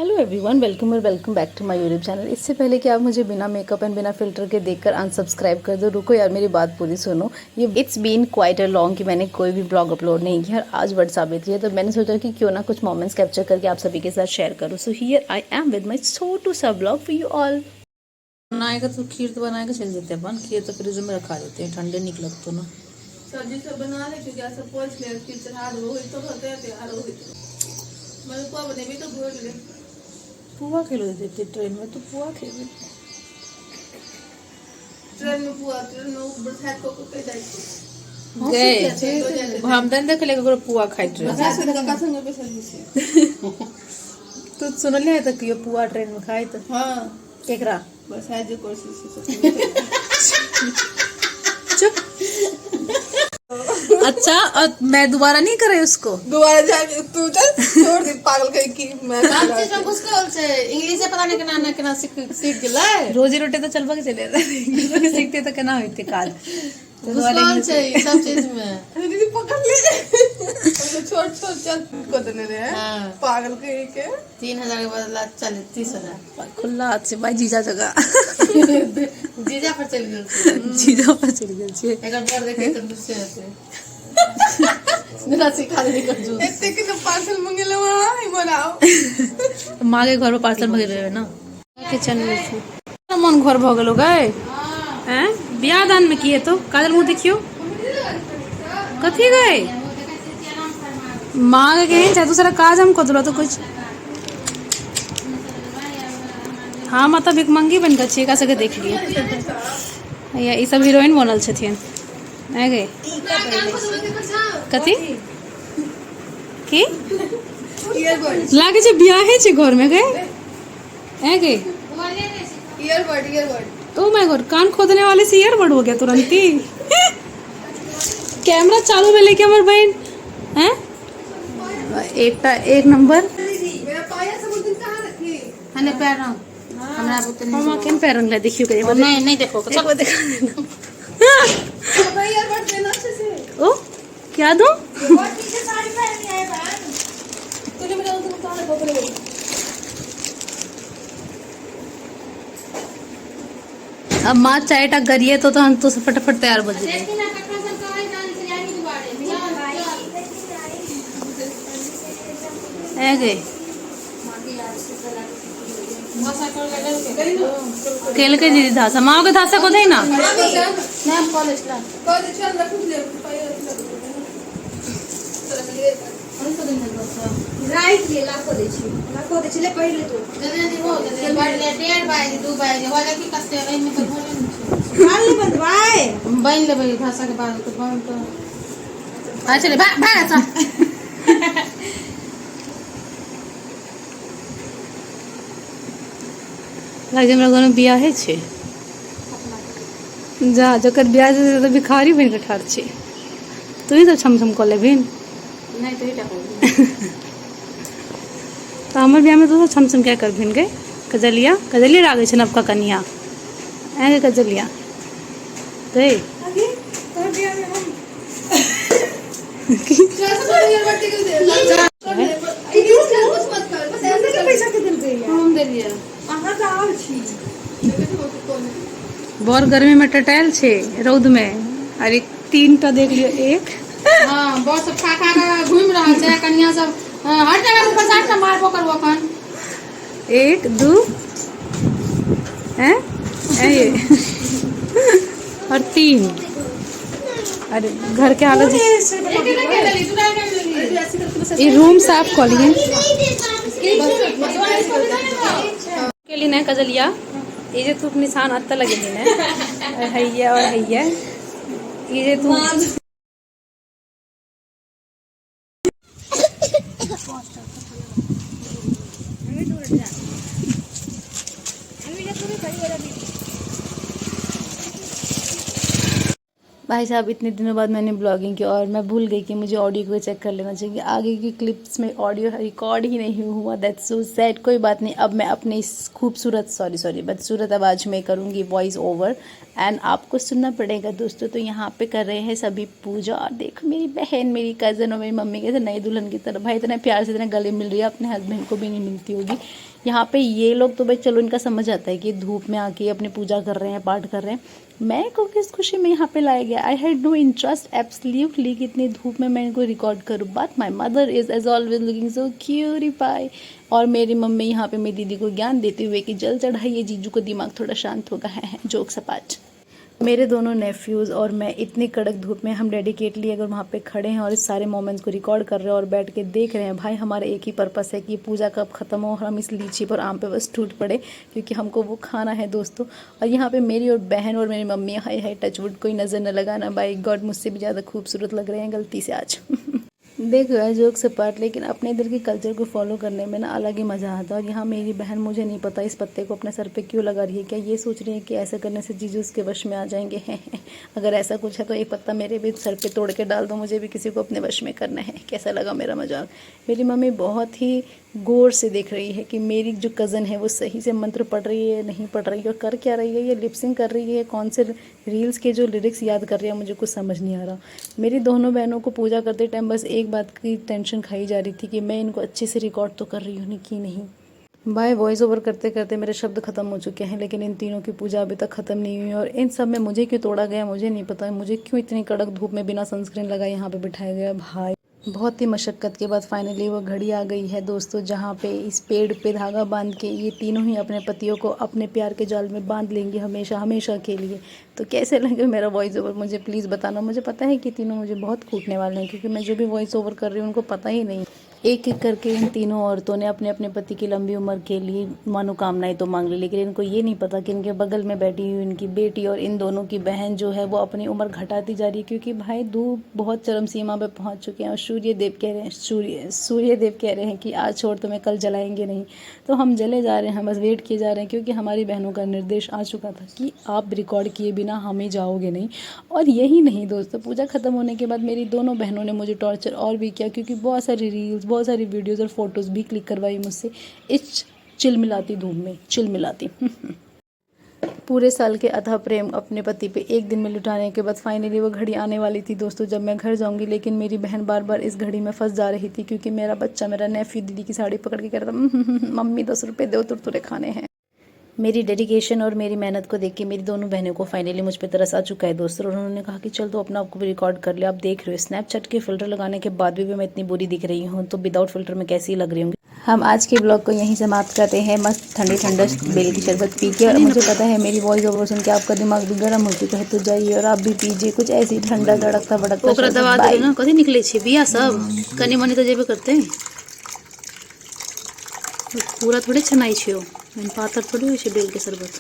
Hello everyone, welcome और welcome back to my YouTube channel. इससे पहले कि आप मुझे बिना मेकअप एंड बिना फिल्टर के देखकर अनसब्सक्राइब कर दो, रुको यार, मेरी बात पूरी सुनो। ये it's been quite a long कि मैंने कोई भी ब्लॉग अपलोड नहीं किया और आज वर्ड साबित्री है, तो मैंने सोचा कि क्यों ना कुछ मोमेंट्स कैप्चर करके आप सभी के साथ शेयर करूँ। So here I am with my छोटू सा ब्लॉग फॉर यू ऑल। बनाएगा तो खीर तो बनाएगा, चल देते हैं अपन। खीर तो फ्रिज में रखा देते हैं, ठंडे निकल तो ना। सब्जी सब बना ले क्योंकि ऐसा पोछ ले फिर चढ़ा दो तो होते हैं तैयार हो गई। मैं तो बने भी तो भूल ले पुआ खेलो देते ट्रेन में, तो पुआ खेलो। ट्रेन में बरसात को के जाई गए हम दन देख ले ककरो पुआ खाइ ट्रेन। बरसात का का संग पे चल से तू सुन ले त कि पुआ ट्रेन में खाइ त। हां एकरा बरसात जो कोशिश से चुप। अच्छा, और मैं दोबारा नहीं करे उसको। दोबारा जाए तू चल छोड़ दे पागल कहीं की मैं सब चीज में घुस गल से इंग्लिश पता नहीं केना सीख गेलै। रोजी रोटी तो चलबा के चले इंग्लिश सीखते तो केना होते काज। घुस गल छै सब चीज में। दीदी पकड़ ले छोड़ छोड़ चल को देने रे हां पागल कहीं के 3000 के बदला चल 30000 खुला हाथ से भाई जीजा जगह जीजा पर चल गेल छै। जीजा पर चल गेल छै। एकर बर देखे त दूसरे से मेरा सिखा दे कर जो इतने के तो पार्सल मंगेले वहां ही बनाओ। माँ के घर पर पार्सल मंगे ना किचन में छू मन घर भ गेलो गए हैं। बियाह दान में किए तो काजल मुंह देखियो कथी गए माँ के कहीं चाहे दूसरा काज हम कदलो तो कुछ। हाँ माता भिक मंगी बन के छिए का सके देख लिए या ई सब हीरोइन बनल छथिन। आ गए कथी की लागे छै बियाहे छै घर में गए आ गए ईयरबड तो मैं गॉड कान खोदने वाले से ईयरबड हो गया तुरंत ही। कैमरा चालू में लेके हमारे बहन हैं एक नंबर मेरा पाया सब उस दिन कहां रखी हने पैर रहा हमरा बुते नहीं मामा केन पैर रंगला देखियो करे नहीं देखो एक बार दिखा देना। अब ईयरबड देना अच्छे से ओ क्या दूं बहुत पीछे साड़ी पहनी है बहन तूने मेरा उस दिन कहां रखा बोले अब माँ चाय टा करिए तो हम तो फटाफट तैयार बज गए। आ गए केल के दीदी धासा माँ के धासा को दे ना मैं कॉलेज ला कॉलेज चल रख ले पाया राइट ले लाखो दे छिले पहिले तो जल्दी हो जल्दी बाड़ ले 1:30 बजे 2 बजे होला की कष्ट है में तो भोले नहीं काल ले बंदवाए बन ले भाई भाषा के बाद तो बन तो आ चले भाग ऐसा लागे हमरा घर में बियाह छे जा जकर बियाह से तो भिखारी बन के ठार छे। तू ही तो छम कर लेबिन नहीं तो इटा हो तो हमर बियाह में तो छम क्या करबिन गए कजलिया लागे छे नवका कनिया आगे कजलिया दे आगे कर दिया में हम कैसे ईयरबड के दे कुछ मत कर बस ऐसे के पैसा के दिल गई हम दे दिया कहां जा और छी बहुत गर्मी में टटाइल छे रौद में। अरे 3टा देख लियो एक हां बहुत सब खा घूम रहा है कन्या सब हर जगह ऊपर साथ से मारबो करबो कन 1 2 हैं ये और 3। अरे घर के हालत ये रूम साफ कर लिए के लिए ना कजलिया ये जे तू निशान अत्ता लगे ने हैया और हैया ये जे तू भाई साहब इतने दिनों बाद मैंने ब्लॉगिंग की और मैं भूल गई कि मुझे ऑडियो को चेक कर लेना चाहिए। आगे की क्लिप्स में ऑडियो रिकॉर्ड ही नहीं हुआ, दैट्स सो सैड। कोई बात नहीं, अब मैं अपने इस खूबसूरत बदसूरत आवाज़ में करूँगी वॉइस ओवर एंड आपको सुनना पड़ेगा दोस्तों। तो यहाँ पे कर रहे हैं सभी पूजा और देखो मेरी बहन, मेरी कज़न और मेरी मम्मी कैसे नई दुल्हन की तरह भाई इतने प्यार से इतने गले मिल रही है, अपने हस्बैंड को भी नहीं मिलती होगी। यहाँ पे ये लोग तो भाई चलो इनका समझ आता है कि धूप में आके अपनी पूजा कर रहे हैं, पाठ कर रहे हैं। मैं को किस खुशी में यहाँ पे लाया गया, I had no interest absolutely कि इतनी धूप में मैं इनको रिकॉर्ड करूँ, but my mother is as always looking so क्यूरीफाई। और मेरी मम्मी यहाँ पे मेरी दीदी को ज्ञान देते हुए कि जल चढ़ाइए जीजू को, दिमाग थोड़ा शांत होगा है जोक सपाट। मेरे दोनों नेफ्यूज़ और मैं इतनी कड़क धूप में हम डेडिकेटली अगर वहाँ पे खड़े हैं और इस सारे मोमेंट्स को रिकॉर्ड कर रहे हैं और बैठ के देख रहे हैं। भाई हमारा एक ही पर्पस है कि पूजा कब ख़त्म हो और हम इस लीची पर आम पे बस टूट पड़े, क्योंकि हमको वो खाना है दोस्तों। और यहाँ पे मेरी और बहन और मेरी मम्मी हाय टचवुड कोई नज़र न लगाना, बाई गॉड मुझसे भी ज़्यादा खूबसूरत लग रहे हैं गलती से आज। देखो यार जोक से पार्ट, लेकिन अपने इधर के कल्चर को फॉलो करने में ना अलग ही मज़ा आता है। और यहाँ मेरी बहन, मुझे नहीं पता इस पत्ते को अपने सर पे क्यों लगा रही है, क्या ये सोच रही है कि ऐसा करने से जीजू उसके वश में आ जाएंगे हैं। अगर ऐसा कुछ है तो एक पत्ता मेरे भी सर पे तोड़ के डाल दो, मुझे भी किसी को अपने वश में करना है। कैसा लगा मेरा मजाक। मेरी मम्मी बहुत ही गौर से देख रही है कि मेरी जो कज़न है वो सही से मंत्र पढ़ रही है नहीं पढ़ रही है, और कर क्या रही है, ये लिपसिंग कर रही है, कौन से रील्स के जो लिरिक्स याद कर रही है, मुझे कुछ समझ नहीं आ रहा। मेरी दोनों बहनों को पूजा करते टाइम बस एक बात की टेंशन खाई जा रही थी कि मैं इनको अच्छे से रिकॉर्ड तो कर रही हूँ कि नहीं। भाई वॉइस ओवर करते करते मेरे शब्द ख़त्म हो चुके हैं, लेकिन इन तीनों की पूजा अभी तक ख़त्म नहीं हुई। और इन सब में मुझे क्यों तोड़ा गया मुझे नहीं पता, मुझे क्यों इतनी कड़क धूप में बिना सनस्क्रीन लगाए यहाँ पे बिठाया गया। भाई बहुत ही मशक्क़त के बाद फाइनली वो घड़ी आ गई है दोस्तों, जहाँ पे इस पेड़ पे धागा बांध के ये तीनों ही अपने पतियों को अपने प्यार के जाल में बांध लेंगे हमेशा हमेशा के लिए। तो कैसे लगे मेरा वॉइस ओवर मुझे प्लीज़ बताना। मुझे पता है कि तीनों मुझे बहुत कूटने वाले हैं, क्योंकि मैं जो भी वॉइस ओवर कर रही हूँ उनको पता ही नहीं। एक एक करके इन तीनों औरतों ने अपने अपने पति की लंबी उम्र के लिए मनोकामनाएं तो मांग ली, लेकिन इनको ये नहीं पता कि इनके बगल में बैठी हुई इनकी बेटी और इन दोनों की बहन जो है वो अपनी उम्र घटाती जा रही है, क्योंकि भाई धूप बहुत चरम सीमा पे पहुंच चुके हैं। और सूर्यदेव कह रहे हैं सूर्यदेव कह रहे हैं कि आज छोड़ तुम्हें कल जलाएंगे नहीं। तो हम जले जा रहे हैं, बस वेट किए जा रहे हैं, क्योंकि हमारी बहनों का निर्देश आ चुका था कि आप रिकॉर्ड किए बिना हमें जाओगे नहीं। और यही नहीं दोस्तों, पूजा ख़त्म होने के बाद मेरी दोनों बहनों ने मुझे टॉर्चर और भी किया, क्योंकि बहुत सारी रील्स बहुत सारी वीडियोज़ और फोटोज़ भी क्लिक करवाई मुझसे इस चिलमिलाती धूप में चिलमिलाती। पूरे साल के अथाह प्रेम अपने पति पे एक दिन में लुटाने के बाद फाइनली वो घड़ी आने वाली थी दोस्तों, जब मैं घर जाऊंगी। लेकिन मेरी बहन बार बार इस घड़ी में फंस जा रही थी, क्योंकि मेरा बच्चा, मेरा नेफ्यू दीदी की साड़ी पकड़ के कह रहा था मम्मी 10 रुपये दो तुरतुरे खाने हैं। मेरी डेडिकेशन और मेरी मेहनत को देख के मेरी दोनों बहनों को फाइनली मुझ पे तरस आ चुका है दोस्तों। और उन्होंने कहा कि चल तो अपना आपको भी रिकॉर्ड कर ले। आप देख रहे हो स्नैपचैट के फिल्टर लगाने के बाद भी मैं इतनी बुरी दिख रही हूँ, तो विदाउट फिल्टर में कैसी लग रही होंगी। हम आज के ब्लॉग को यहीं समाप्त करते हैं, मस्त ठंडी ठंडा बेल की शरबत पी के। और मुझे पता है मेरी वॉइस ओवर सुन के आपका दिमाग भी गर्म हो चुका है, तो जाइए और आप भी पीजिए कुछ ऐसी ठंडा धड़कता भड़कता। कथी निकले छे बिया सब कनी मनी तो जेबे करते हैं, पूरा थोड़े छनाई छियो, पातर थोड़ी होइ छै बेल के शरबत।